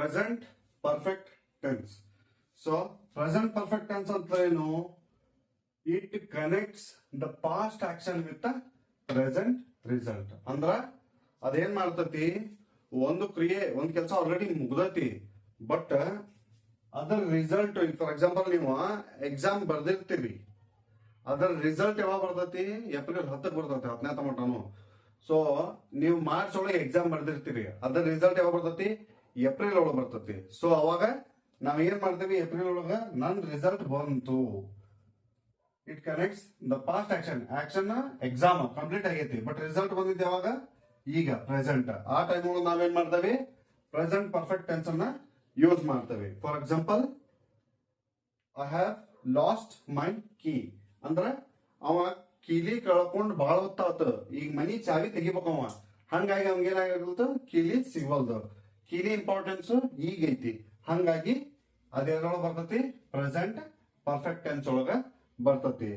Present perfect tense. So present perfect tense ಅಂತ ಏನು? It connects the past action with the present result. ಅಂದ್ರ ಅದೇನ್ ಮಾಡ್ತತಿ, ಒಂದು ಕ್ರಿಯೆ ಒಂದ್ ಕೆಲಸ ಆಲ್ರೆಡಿ ಮುಗ್ದತಿ, ಬಟ್ ಅದರ ರಿಸಲ್ಟ್, ಫಾರ್ ಎಕ್ಸಾಂಪಲ್ ನೀವು ಎಕ್ಸಾಮ್ ಬರ್ದಿರ್ತೀರಿ, ಅದರ ರಿಸಲ್ಟ್ ಯಾವಾಗ ಬರ್ತತಿ? ಏಪ್ರಿಲ್ 10ಕ್ಕೆ ಬರ್ತತಿ, 10ನೇ ಟಮಟನು. ಸೊ ನೀವು ಮಾರ್ಚ್ ಒಳಗೆ ಎಕ್ಸಾಮ್ ಬರ್ದಿರ್ತೀರಿ, ಅದರ ರಿಸಲ್ಟ್ ಯಾವಾಗ ಬರ್ತತಿ? ಏಪ್ರಿಲ್ ಒಳಗೆ ಬರ್ತತಿ. ಸೊ ಅವಾಗ ನಾವ್ ಏನ್ ಮಾಡ್ತೀವಿ? ಏಪ್ರಿಲ್ ಒಳಗ ನನ್ ರಿಸಲ್ಟ್ ಬಂತು. It connects the past action exam complete ಆಗೈತಿ, ಬಟ್ ರಿಸಲ್ಟ್ ಬಂದಿದ್ದು ಯಾವಾಗ? ಈಗ ಪ್ರೆಸೆಂಟ್. ಆ ಟೈಮ್ ಒಳಗೆ ನಾವೇನ್ ಮಾಡ್ತೇವೆ? ಪ್ರೆಸೆಂಟ್ ಪರ್ಫೆಕ್ಟ್ ಟೆನ್ಸ್ ಅನ್ನ ಯೂಸ್ ಮಾಡ್ತೇವೆ. For example, I have lost my key ಅಂದ್ರ ಅವ ಕೀಲಿ ಕಳ್ಕೊಂಡ್ ಬಾಳ ಹೊತ್ತಾತ, ಈಗ ಮನಿ ಚಾವಿ ತೆಗಿಬೇಕವ, ಹಂಗಾಗಿ ಅವಂಗ ಏನಾಗಿರ್ತ? ಕೀಲಿ ಸಿಗವಲ್ದು. ಕೀಲಿ ಇಂಪಾರ್ಟೆನ್ಸ್ ಈಗ ಐತಿ, ಹಂಗಾಗಿ ಅದೇನೊಳಗ ಬರ್ತತಿ? ಪ್ರೆಸೆಂಟ್ ಪರ್ಫೆಕ್ಟ್ ಟೆನ್ಸ್ ಒಳಗ ಬರ್ತತಿ.